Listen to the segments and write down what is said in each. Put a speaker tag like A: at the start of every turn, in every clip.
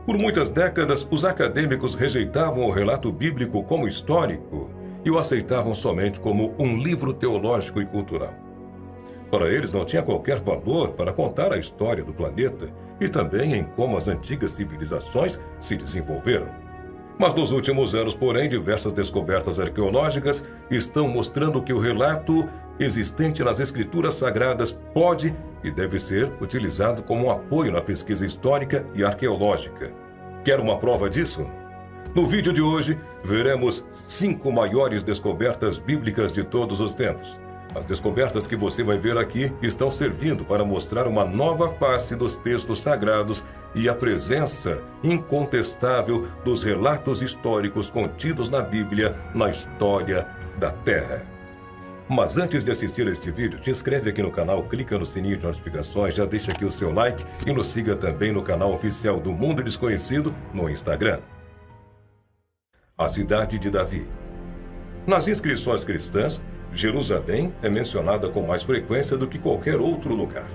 A: Por muitas décadas, os acadêmicos rejeitavam o relato bíblico como histórico e o aceitavam somente como um livro teológico e cultural. Para eles não tinha qualquer valor para contar a história do planeta e também em como as antigas civilizações se desenvolveram. Mas nos últimos anos, porém, diversas descobertas arqueológicas estão mostrando que o relato existente nas escrituras sagradas pode e deve ser utilizado como um apoio na pesquisa histórica e arqueológica. Quer uma prova disso? No vídeo de hoje, veremos 5 maiores descobertas bíblicas de todos os tempos. As descobertas que você vai ver aqui estão servindo para mostrar uma nova face dos textos sagrados e a presença incontestável dos relatos históricos contidos na Bíblia na história da Terra. Mas antes de assistir a este vídeo, te inscreve aqui no canal, clica no sininho de notificações, já deixa aqui o seu like e nos siga também no canal oficial do Mundo Desconhecido no Instagram. A cidade de Davi. Nas inscrições cristãs, Jerusalém é mencionada com mais frequência do que qualquer outro lugar.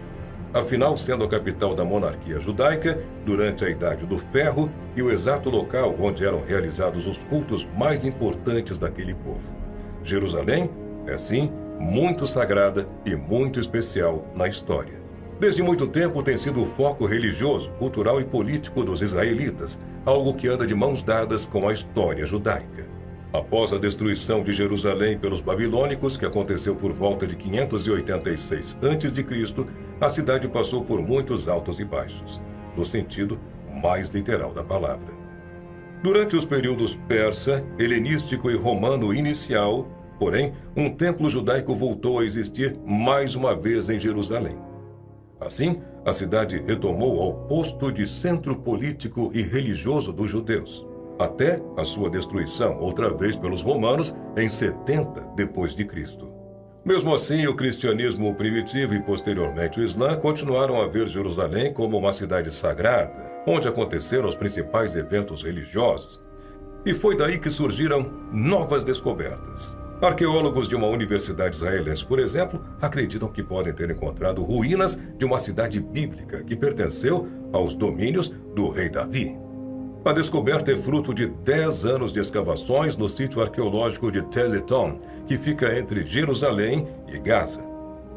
A: Afinal, sendo a capital da monarquia judaica durante a Idade do Ferro e o exato local onde eram realizados os cultos mais importantes daquele povo. Jerusalém é, sim, muito sagrada e muito especial na história. Desde muito tempo tem sido o foco religioso, cultural e político dos israelitas, algo que anda de mãos dadas com a história judaica. Após a destruição de Jerusalém pelos babilônicos, que aconteceu por volta de 586 a.C., a cidade passou por muitos altos e baixos, no sentido mais literal da palavra. Durante os períodos persa, helenístico e romano inicial, porém, um templo judaico voltou a existir mais uma vez em Jerusalém. Assim, a cidade retomou ao posto de centro político e religioso dos judeus, até a sua destruição outra vez pelos romanos em 70 d.C. Mesmo assim, o cristianismo primitivo e posteriormente o Islã continuaram a ver Jerusalém como uma cidade sagrada, onde aconteceram os principais eventos religiosos. E foi daí que surgiram novas descobertas. Arqueólogos de uma universidade israelense, por exemplo, acreditam que podem ter encontrado ruínas de uma cidade bíblica que pertenceu aos domínios do rei Davi. A descoberta é fruto de 10 anos de escavações no sítio arqueológico de Tel Eton, que fica entre Jerusalém e Gaza.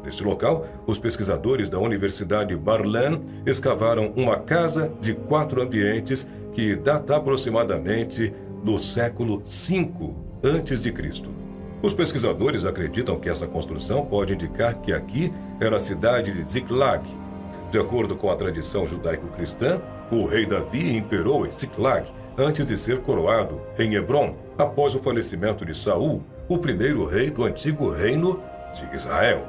A: Neste local, os pesquisadores da Universidade Bar-Ilan escavaram uma casa de 4 ambientes que data aproximadamente do século V a.C. Os pesquisadores acreditam que essa construção pode indicar que aqui era a cidade de Ziklag. De acordo com a tradição judaico-cristã, o rei Davi imperou em Ziklag antes de ser coroado em Hebrom, após o falecimento de Saul, o primeiro rei do antigo reino de Israel.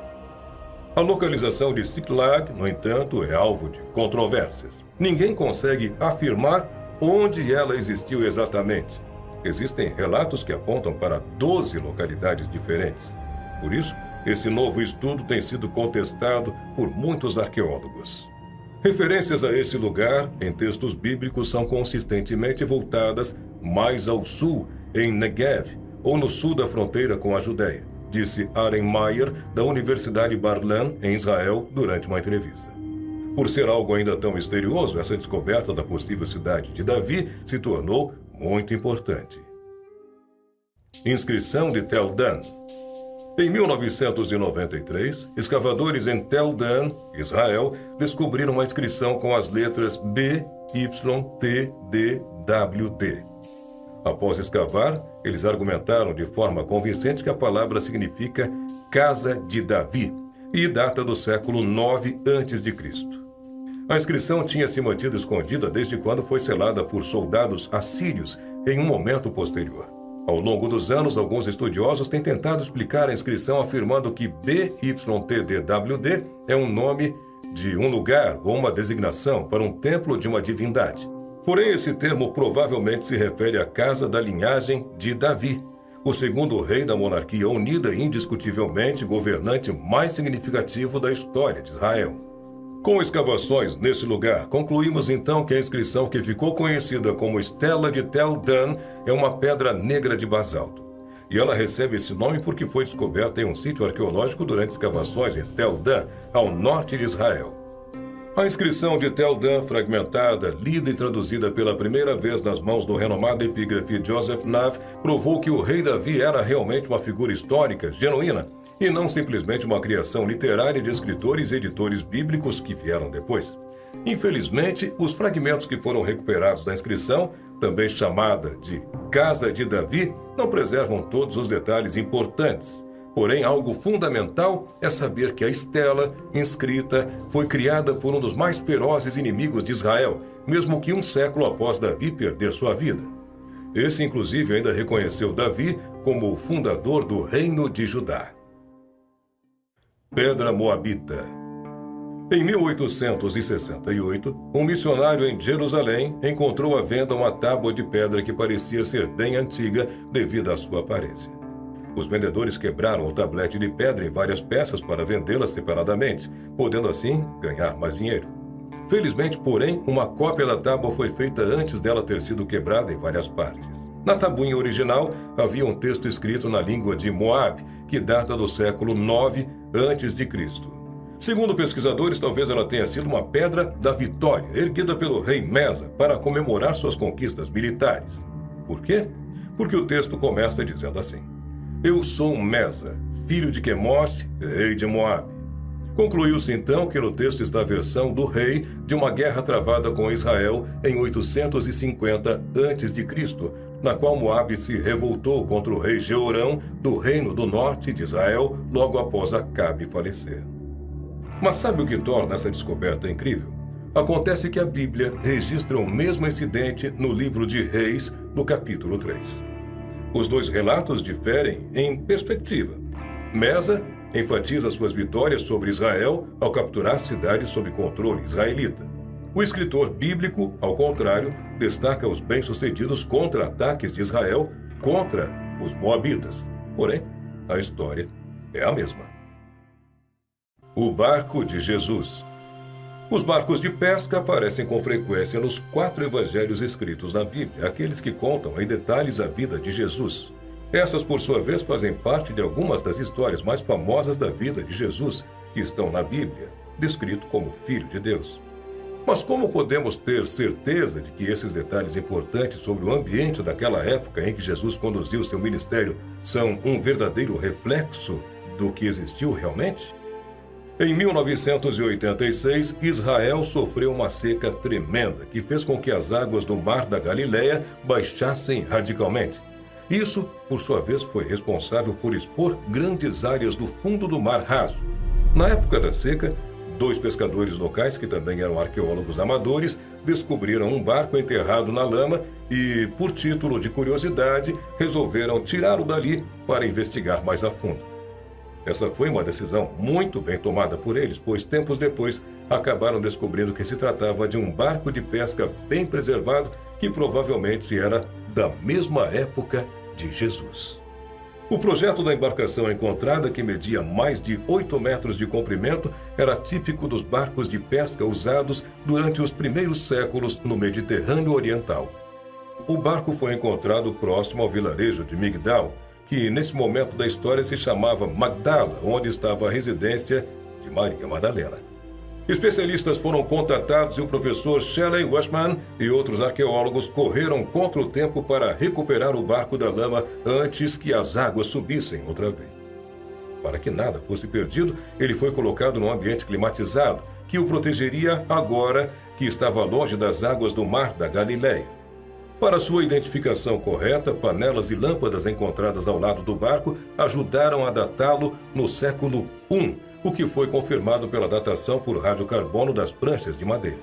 A: A localização de Ziklag, no entanto, é alvo de controvérsias. Ninguém consegue afirmar onde ela existiu exatamente. Existem relatos que apontam para 12 localidades diferentes. Por isso, esse novo estudo tem sido contestado por muitos arqueólogos. Referências a esse lugar em textos bíblicos são consistentemente voltadas mais ao sul, em Negev, ou no sul da fronteira com a Judéia, disse Aren Mayer, da Universidade Bar-Ilan, em Israel, durante uma entrevista. Por ser algo ainda tão misterioso, essa descoberta da possível cidade de Davi se tornou muito importante. Inscrição de Tel Dan. Em 1993, escavadores em Tel Dan, Israel, descobriram uma inscrição com as letras B, Y, T, D, W, D. Após escavar, eles argumentaram de forma convincente que a palavra significa Casa de Davi e data do século IX a.C. A inscrição tinha se mantido escondida desde quando foi selada por soldados assírios em um momento posterior. Ao longo dos anos, alguns estudiosos têm tentado explicar a inscrição afirmando que BYTDWD é um nome de um lugar ou uma designação para um templo de uma divindade. Porém, esse termo provavelmente se refere à casa da linhagem de Davi, o segundo rei da monarquia unida e indiscutivelmente governante mais significativo da história de Israel. Com escavações nesse lugar, concluímos então que a inscrição que ficou conhecida como Estela de Tel Dan é uma pedra negra de basalto. E ela recebe esse nome porque foi descoberta em um sítio arqueológico durante escavações em Tel Dan, ao norte de Israel. A inscrição de Tel Dan, fragmentada, lida e traduzida pela primeira vez nas mãos do renomado epígrafe Joseph Nav, provou que o rei Davi era realmente uma figura histórica, genuína, e não simplesmente uma criação literária de escritores e editores bíblicos que vieram depois. Infelizmente, os fragmentos que foram recuperados da inscrição, também chamada de Casa de Davi, não preservam todos os detalhes importantes. Porém, algo fundamental é saber que a estela inscrita foi criada por um dos mais ferozes inimigos de Israel, mesmo que um século após Davi perder sua vida. Esse, inclusive, ainda reconheceu Davi como o fundador do reino de Judá. Pedra Moabita. Em 1868, um missionário em Jerusalém encontrou à venda uma tábua de pedra que parecia ser bem antiga devido à sua aparência. Os vendedores quebraram o tablete de pedra em várias peças para vendê-la separadamente, podendo assim ganhar mais dinheiro. Felizmente, porém, uma cópia da tábua foi feita antes dela ter sido quebrada em várias partes. Na tabuinha original, havia um texto escrito na língua de Moab, que data do século IX a.C. Segundo pesquisadores, talvez ela tenha sido uma pedra da vitória, erguida pelo rei Mesa para comemorar suas conquistas militares. Por quê? Porque o texto começa dizendo assim: Eu sou Mesa, filho de Quemosh, rei de Moab. Concluiu-se então que no texto está a versão do rei de uma guerra travada com Israel em 850 a.C., na qual Moabe se revoltou contra o rei Jeorão do reino do norte de Israel logo após Acabe falecer. Mas sabe o que torna essa descoberta incrível? Acontece que a Bíblia registra o mesmo incidente no livro de Reis, no capítulo 3. Os dois relatos diferem em perspectiva. Mesa enfatiza suas vitórias sobre Israel ao capturar cidades sob controle israelita. O escritor bíblico, ao contrário, destaca os bem-sucedidos contra-ataques de Israel contra os moabitas. Porém, a história é a mesma. O barco de Jesus. Os barcos de pesca aparecem com frequência nos 4 evangelhos escritos na Bíblia, aqueles que contam em detalhes a vida de Jesus. Essas, por sua vez, fazem parte de algumas das histórias mais famosas da vida de Jesus, que estão na Bíblia, descrito como Filho de Deus. Mas como podemos ter certeza de que esses detalhes importantes sobre o ambiente daquela época em que Jesus conduziu seu ministério são um verdadeiro reflexo do que existiu realmente? Em 1986, Israel sofreu uma seca tremenda que fez com que as águas do Mar da Galileia baixassem radicalmente. Isso, por sua vez, foi responsável por expor grandes áreas do fundo do mar raso. Na época da seca, 2 pescadores locais, que também eram arqueólogos amadores, descobriram um barco enterrado na lama e, por título de curiosidade, resolveram tirá-lo dali para investigar mais a fundo. Essa foi uma decisão muito bem tomada por eles, pois tempos depois acabaram descobrindo que se tratava de um barco de pesca bem preservado que provavelmente era da mesma época de Jesus. O projeto da embarcação encontrada, que media mais de 8 metros de comprimento, era típico dos barcos de pesca usados durante os primeiros séculos no Mediterrâneo Oriental. O barco foi encontrado próximo ao vilarejo de Migdal, que nesse momento da história se chamava Magdala, onde estava a residência de Maria Madalena. Especialistas foram contatados e o professor Shelley Washman e outros arqueólogos correram contra o tempo para recuperar o barco da lama antes que as águas subissem outra vez. Para que nada fosse perdido, ele foi colocado num ambiente climatizado, que o protegeria agora que estava longe das águas do Mar da Galileia. Para sua identificação correta, panelas e lâmpadas encontradas ao lado do barco ajudaram a datá-lo no século I, o que foi confirmado pela datação por radiocarbono das pranchas de madeira.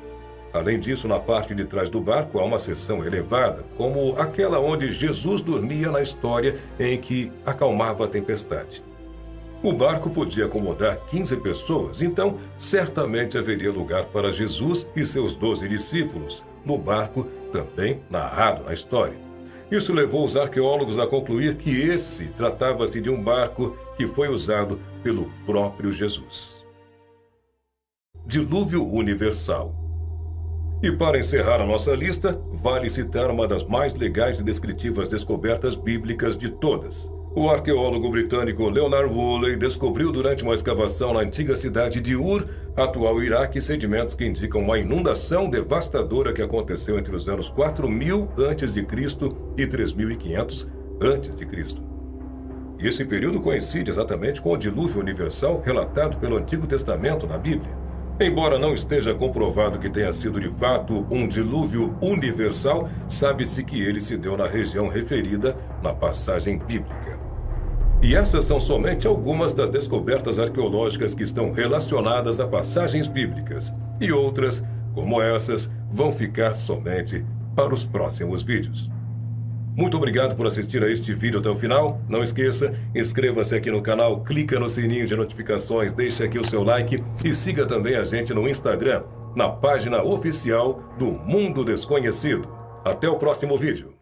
A: Além disso, na parte de trás do barco há uma seção elevada, como aquela onde Jesus dormia na história em que acalmava a tempestade. O barco podia acomodar 15 pessoas, então certamente haveria lugar para Jesus e seus 12 discípulos, no barco também narrado na história. Isso levou os arqueólogos a concluir que esse tratava-se de um barco que foi usado pelo próprio Jesus. Dilúvio universal. E para encerrar a nossa lista, vale citar uma das mais legais e descritivas descobertas bíblicas de todas, O arqueólogo britânico Leonard Woolley descobriu durante uma escavação na antiga cidade de Ur, atual Iraque, sedimentos que indicam uma inundação devastadora que aconteceu entre os anos 4000 a.C. e 3500 a.C. Esse período coincide exatamente com o dilúvio universal relatado pelo Antigo Testamento na Bíblia. Embora não esteja comprovado que tenha sido de fato um dilúvio universal, sabe-se que ele se deu na região referida na passagem bíblica. E essas são somente algumas das descobertas arqueológicas que estão relacionadas a passagens bíblicas. E outras, como essas, vão ficar somente para os próximos vídeos. Muito obrigado por assistir a este vídeo até o final. Não esqueça, inscreva-se aqui no canal, clica no sininho de notificações, deixe aqui o seu like e siga também a gente no Instagram, na página oficial do Mundo Desconhecido. Até o próximo vídeo.